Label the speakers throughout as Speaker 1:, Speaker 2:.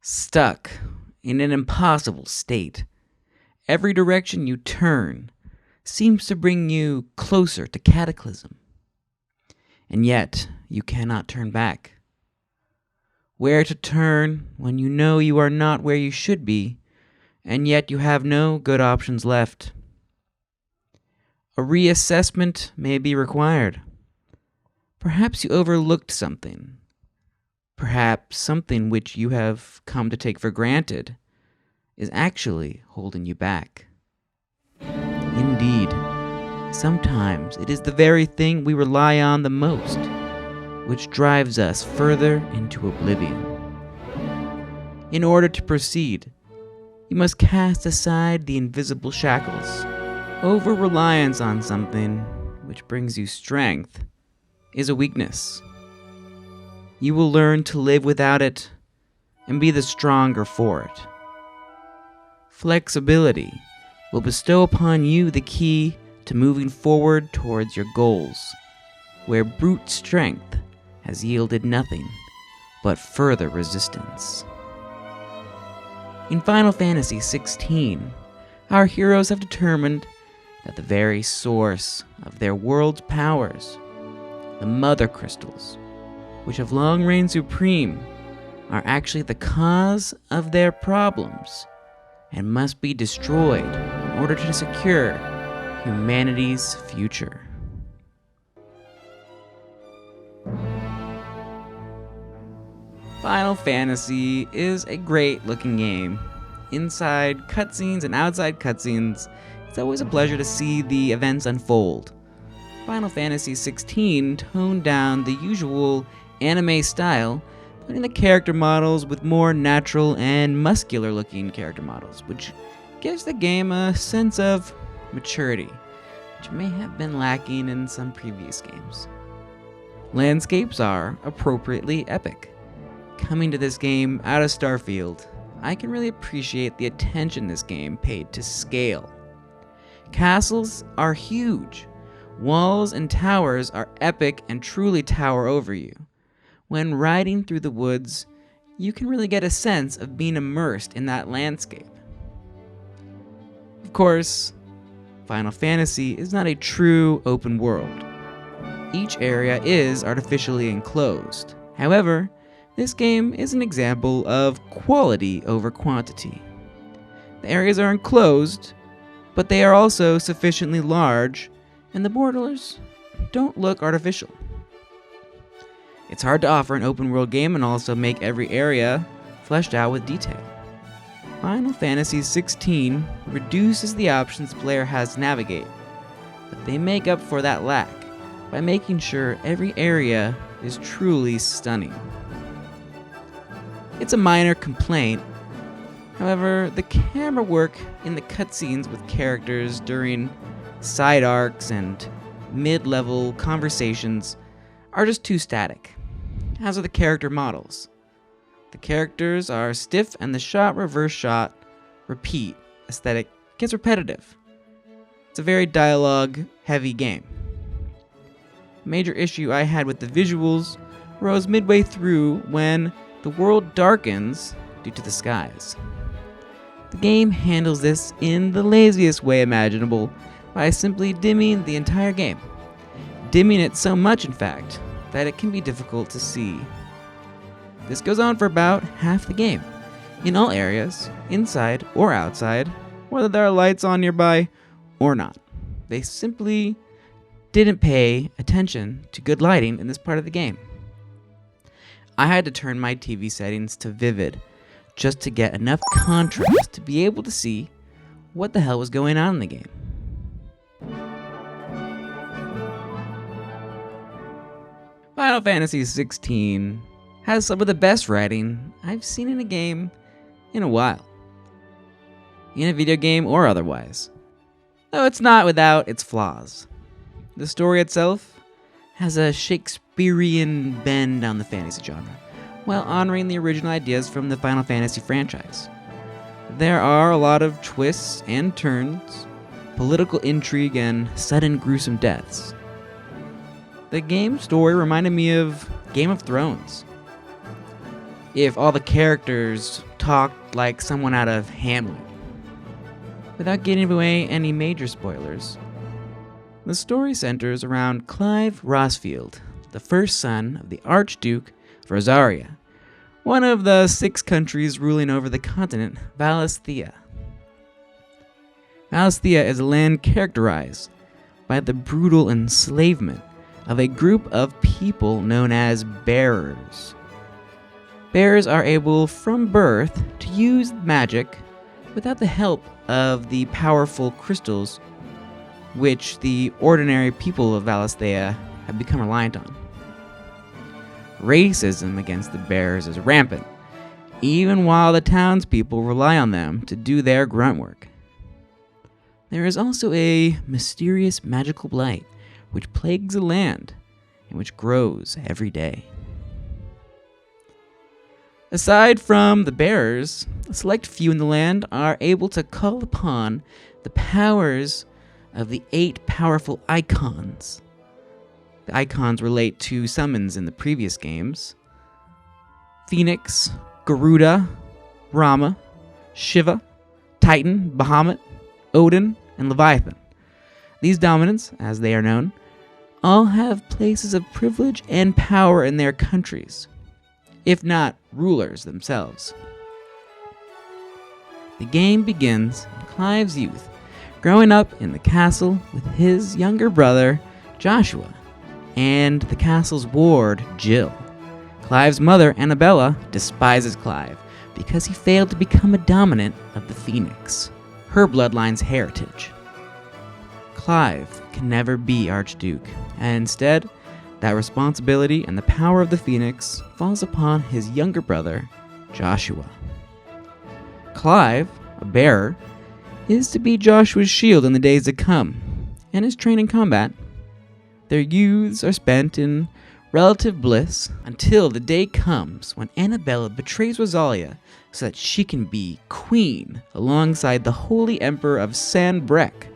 Speaker 1: Stuck in an impossible state, every direction you turn seems to bring you closer to cataclysm. And yet, you cannot turn back. Where to turn when you know you are not where you should be, and yet you have no good options left? A reassessment may be required. Perhaps you overlooked something. Perhaps something which you have come to take for granted is actually holding you back. Indeed, sometimes it is the very thing we rely on the most, which drives us further into oblivion. In order to proceed, you must cast aside the invisible shackles. Over-reliance on something which brings you strength is a weakness. You will learn to live without it and be the stronger for it. Flexibility will bestow upon you the key to moving forward towards your goals, where brute strength has yielded nothing but further resistance. In Final Fantasy XVI, our heroes have determined that the very source of their world's powers, the Mother Crystals, which have long reigned supreme, are actually the cause of their problems and must be destroyed in order to secure humanity's future. Final Fantasy is a great looking game. Inside cutscenes and outside cutscenes, it's always a pleasure to see the events unfold. Final Fantasy XVI toned down the usual anime style, putting the character models with more natural and muscular looking character models, which gives the game a sense of maturity, which may have been lacking in some previous games. Landscapes are appropriately epic. Coming to this game out of Starfield, I can really appreciate the attention this game paid to scale. Castles are huge. Walls and towers are epic and truly tower over you. When riding through the woods, you can really get a sense of being immersed in that landscape. Of course, Final Fantasy is not a true open world. Each area is artificially enclosed. However, this game is an example of quality over quantity. The areas are enclosed, but they are also sufficiently large, and the borders don't look artificial. It's hard to offer an open world game and also make every area fleshed out with detail. Final Fantasy XVI reduces the options the player has to navigate, but they make up for that lack by making sure every area is truly stunning. It's a minor complaint. However, the camera work in the cutscenes with characters during side arcs and mid-level conversations are just too static, as are the character models. The characters are stiff and the shot, reverse shot, repeat aesthetic gets repetitive. It's a very dialogue-heavy game. A major issue I had with the visuals arose midway through when the world darkens due to the skies. The game handles this in the laziest way imaginable by simply dimming the entire game. Dimming it so much, in fact, that it can be difficult to see. This goes on for about half the game, in all areas, inside or outside, whether there are lights on nearby or not. They simply didn't pay attention to good lighting in this part of the game. I had to turn my TV settings to vivid just to get enough contrast to be able to see what the hell was going on in the game. Final Fantasy XVI has some of the best writing I've seen in a game in a while. In a video game or otherwise. Though it's not without its flaws. The story itself has a Shakespearean bend on the fantasy genre, while honoring the original ideas from the Final Fantasy franchise. There are a lot of twists and turns, political intrigue, and sudden gruesome deaths. The game's story reminded me of Game of Thrones. If all the characters talked like someone out of Hamlet. Without giving away any major spoilers, the story centers around Clive Rosfield, the first son of the Archduke of Rosaria, one of the 6 countries ruling over the continent, Valisthea. Valisthea is a land characterized by the brutal enslavement of a group of people known as bearers. Bearers are able from birth to use magic without the help of the powerful crystals which the ordinary people of Valisthea have become reliant on. Racism against the bearers is rampant, even while the townspeople rely on them to do their grunt work. There is also a mysterious magical blight which plagues the land and which grows every day. Aside from the bearers, a select few in the land are able to call upon the powers of the 8 powerful icons. The icons relate to summons in the previous games: Phoenix, Garuda, Rama, Shiva, Titan, Bahamut, Odin, and Leviathan. These dominants, as they are known, all have places of privilege and power in their countries, if not rulers themselves. The game begins in Clive's youth, growing up in the castle with his younger brother, Joshua, and the castle's ward, Jill. Clive's mother, Annabella, despises Clive because he failed to become a dominant of the Phoenix, her bloodline's heritage. Clive can never be Archduke, and instead, that responsibility and the power of the Phoenix falls upon his younger brother, Joshua. Clive, a bearer, is to be Joshua's shield in the days to come, and is trained in combat. Their youths are spent in relative bliss until the day comes when Annabella betrays Rosalia so that she can be queen alongside the holy emperor of Sanbreque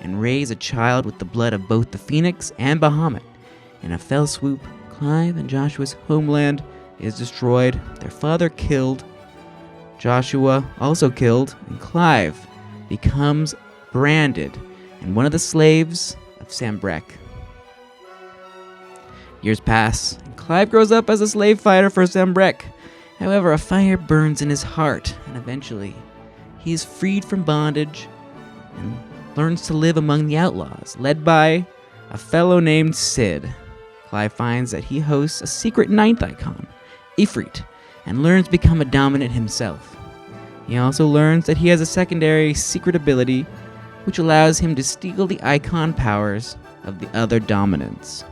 Speaker 1: and raise a child with the blood of both the Phoenix and Bahamut. In a fell swoop, Clive and Joshua's homeland is destroyed, their father killed, Joshua also killed, and Clive becomes branded and one of the slaves of Sanbreque. Years pass, and Clive grows up as a slave fighter for Sanbreque. However, a fire burns in his heart, and eventually, he is freed from bondage and learns to live among the outlaws, led by a fellow named Sid. Clive finds that he hosts a secret 9th icon, Ifrit, and learns to become a dominant himself. He also learns that he has a secondary secret ability, which allows him to steal the icon powers of the other dominants.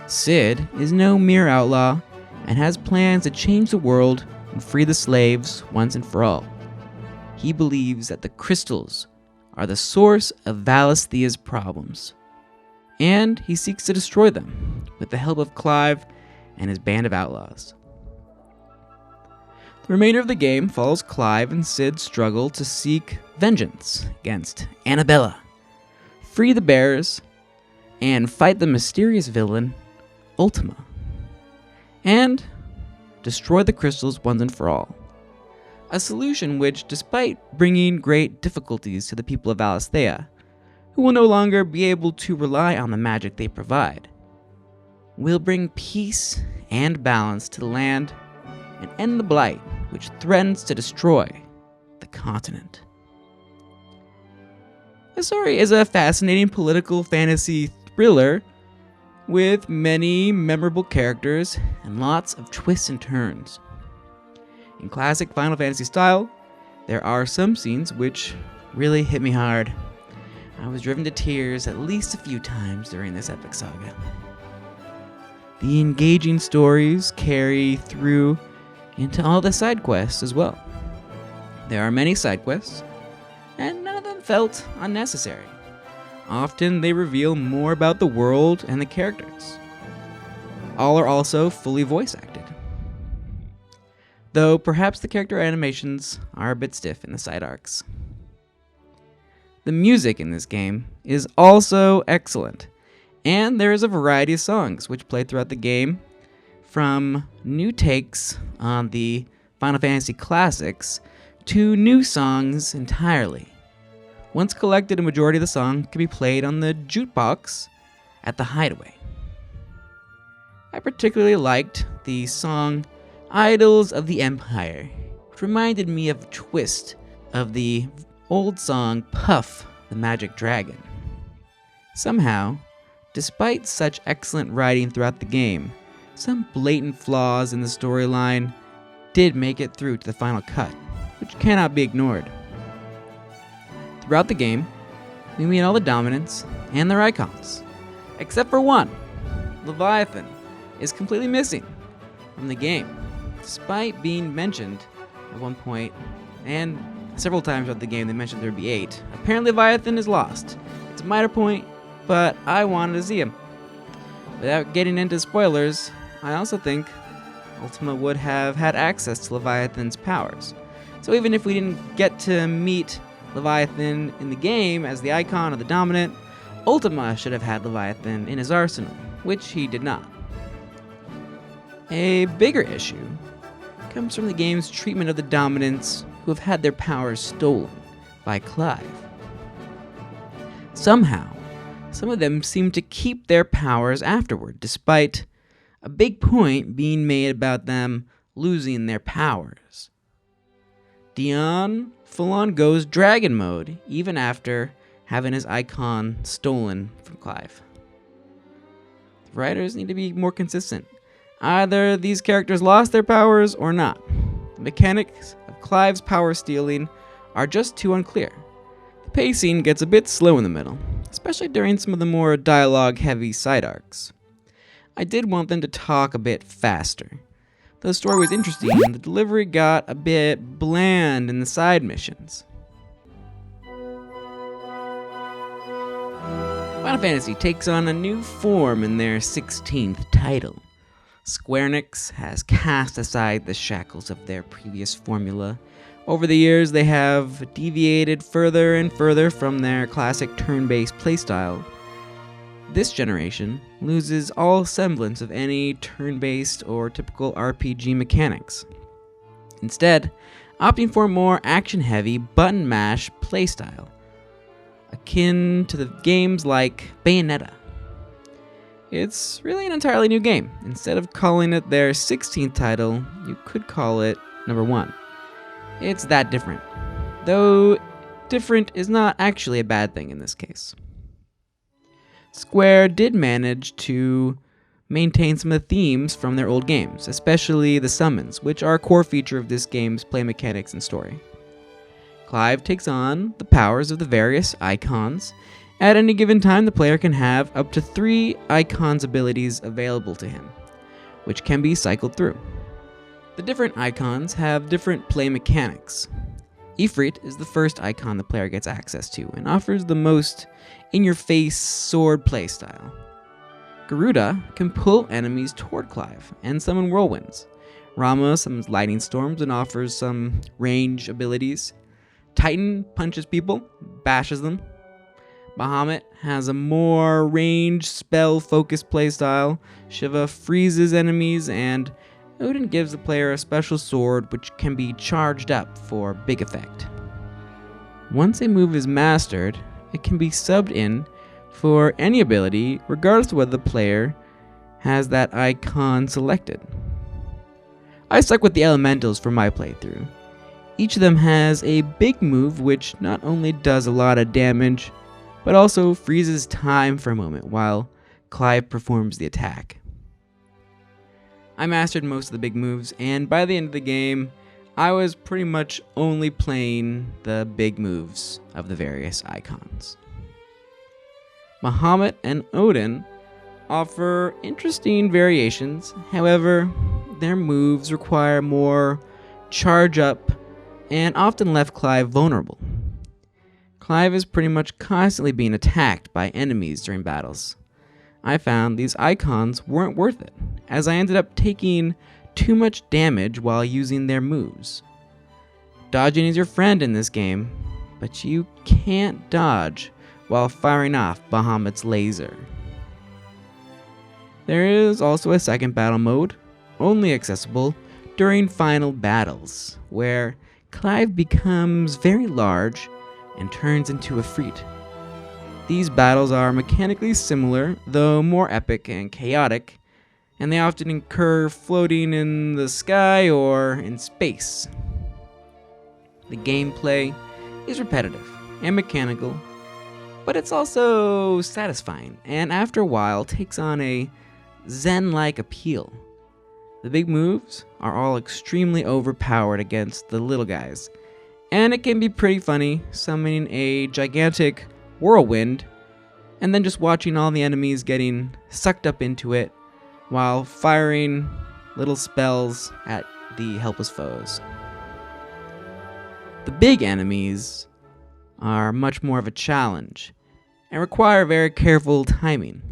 Speaker 1: Sid is no mere outlaw and has plans to change the world and free the slaves once and for all. He believes that the crystals are the source of Valisthea's problems, and he seeks to destroy them with the help of Clive and his band of outlaws. The remainder of the game follows Clive and Sid's struggle to seek vengeance against Annabella, free the bearers, and fight the mysterious villain, Ultima, and destroy the crystals once and for all. A solution which, despite bringing great difficulties to the people of Valisthea, who will no longer be able to rely on the magic they provide, will bring peace and balance to the land and end the blight which threatens to destroy the continent. The story is a fascinating political fantasy thriller with many memorable characters and lots of twists and turns. In classic Final Fantasy style, there are some scenes which really hit me hard. I was driven to tears at least a few times during this epic saga. The engaging stories carry through into all the side quests as well. There are many side quests, and none of them felt unnecessary. Often they reveal more about the world and the characters. All are also fully voice acted, though perhaps the character animations are a bit stiff in the side arcs. The music in this game is also excellent, and there is a variety of songs which play throughout the game, from new takes on the Final Fantasy classics to new songs entirely. Once collected, a majority of the song can be played on the jukebox at the Hideaway. I particularly liked the song Idols of the Empire, which reminded me of a twist of the old song Puff the Magic Dragon. Somehow, despite such excellent writing throughout the game, some blatant flaws in the storyline did make it through to the final cut, which cannot be ignored. Throughout the game, we meet all the dominants and their icons, except for one. Leviathan is completely missing from the game, despite being mentioned at one point, and several times throughout the game they mentioned there'd be 8. Apparently Leviathan is lost. It's a minor point, but I wanted to see him. Without getting into spoilers, I also think Ultima would have had access to Leviathan's powers. So even if we didn't get to meet Leviathan in the game as the icon of the dominant, Ultima should have had Leviathan in his arsenal, which he did not. A bigger issue comes from the game's treatment of the dominants who have had their powers stolen by Clive. Somehow, some of them seem to keep their powers afterward, despite a big point being made about them losing their powers. Dion full-on goes dragon mode even after having his icon stolen from Clive. The writers need to be more consistent. Either these characters lost their powers or not. The mechanics of Clive's power stealing are just too unclear. The pacing gets a bit slow in the middle, especially during some of the more dialogue-heavy side arcs. I did want them to talk a bit faster. Though the story was interesting, the delivery got a bit bland in the side missions. Final Fantasy takes on a new form in their 16th title. Square Enix has cast aside the shackles of their previous formula. Over the years, they have deviated further and further from their classic turn-based playstyle. This generation loses all semblance of any turn-based or typical RPG mechanics, instead opting for a more action-heavy button mash playstyle, akin to the games like Bayonetta. It's really an entirely new game. Instead of calling it their 16th title, you could call it number 1. It's that different, though different is not actually a bad thing in this case. Square did manage to maintain some of the themes from their old games, especially the summons, which are a core feature of this game's play mechanics and story. Clive takes on the powers of the various icons. At any given time, the player can have up to 3 icons' abilities available to him, which can be cycled through. The different icons have different play mechanics. Ifrit is the first icon the player gets access to and offers the most in-your-face sword playstyle. Garuda can pull enemies toward Clive and summon whirlwinds. Rama summons lightning storms and offers some range abilities. Titan punches people, bashes them. Bahamut has a more range spell-focused playstyle. Shiva freezes enemies, and Odin gives the player a special sword which can be charged up for big effect. Once a move is mastered, it can be subbed in for any ability, regardless of whether the player has that icon selected. I stuck with the elementals for my playthrough. Each of them has a big move which not only does a lot of damage, but also freezes time for a moment while Clive performs the attack. I mastered most of the big moves, and by the end of the game, I was pretty much only playing the big moves of the various icons. Bahamut and Odin offer interesting variations, however, their moves require more charge up and often left Clive vulnerable. Clive is pretty much constantly being attacked by enemies during battles. I found these icons weren't worth it, as I ended up taking too much damage while using their moves. Dodging is your friend in this game, but you can't dodge while firing off Bahamut's laser. There is also a second battle mode, only accessible during final battles, where Clive becomes very large and turns into a Efreet. These battles are mechanically similar, though more epic and chaotic, and they often occur floating in the sky or in space. The gameplay is repetitive and mechanical, but it's also satisfying, and after a while takes on a zen-like appeal. The big moves are all extremely overpowered against the little guys, and it can be pretty funny summoning a gigantic whirlwind and then just watching all the enemies getting sucked up into it while firing little spells at the helpless foes. The big enemies are much more of a challenge and require very careful timing.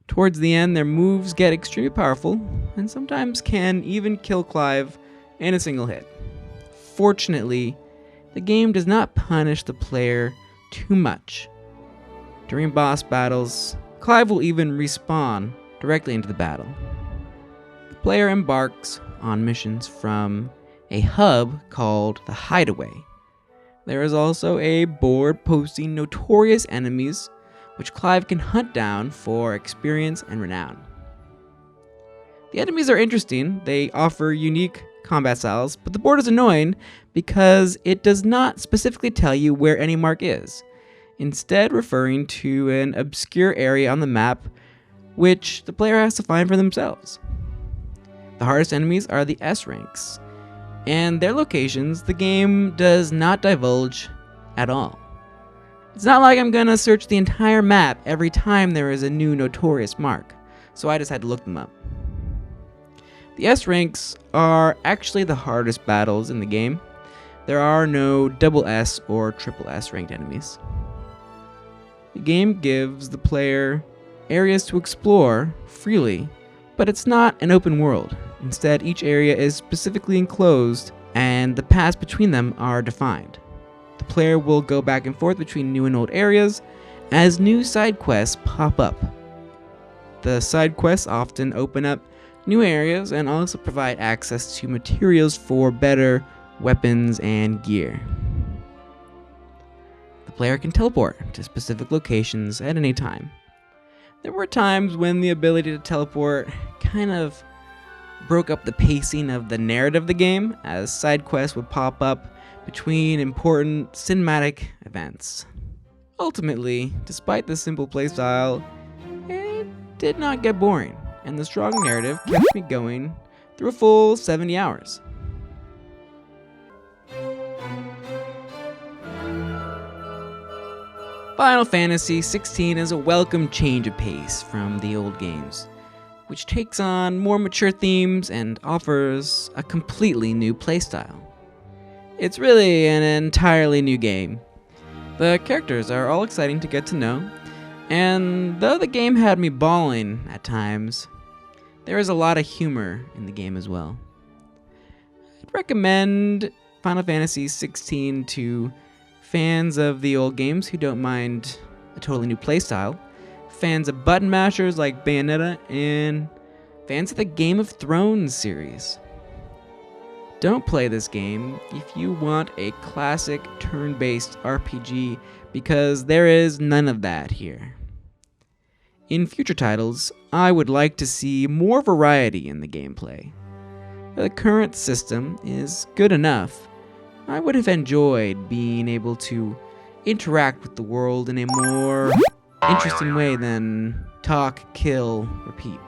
Speaker 1: Towards the end, their moves get extremely powerful and sometimes can even kill Clive in a single hit. Fortunately, the game does not punish the player too much. During boss battles, Clive will even respawn directly into the battle. The player embarks on missions from a hub called the Hideaway. There is also a board posting notorious enemies which Clive can hunt down for experience and renown. The enemies are interesting, they offer unique combat styles, but the board is annoying because it does not specifically tell you where any mark is, instead referring to an obscure area on the map which the player has to find for themselves. The hardest enemies are the S ranks, and their locations the game does not divulge at all. It's not like I'm gonna search the entire map every time there is a new notorious mark, so I just had to look them up. The S ranks are actually the hardest battles in the game. There are no double S or triple S ranked enemies. The game gives the player areas to explore freely, but it's not an open world. Instead, each area is specifically enclosed and the paths between them are defined. The player will go back and forth between new and old areas as new side quests pop up. The side quests often open up new areas and also provide access to materials for better weapons and gear. The player can teleport to specific locations at any time. There were times when the ability to teleport kind of broke up the pacing of the narrative of the game, as side quests would pop up between important cinematic events. Ultimately, despite the simple playstyle, it did not get boring, and the strong narrative kept me going through a full 70 hours. Final Fantasy XVI is a welcome change of pace from the old games, which takes on more mature themes and offers a completely new playstyle. It's really an entirely new game. The characters are all exciting to get to know, and though the game had me bawling at times, there is a lot of humor in the game as well. I'd recommend Final Fantasy XVI to fans of the old games who don't mind a totally new playstyle, fans of button mashers like Bayonetta, and fans of the Game of Thrones series. Don't play this game if you want a classic turn-based RPG, because there is none of that here. In future titles, I would like to see more variety in the gameplay. The current system is good enough. I would have enjoyed being able to interact with the world in a more interesting way than talk, kill, repeat.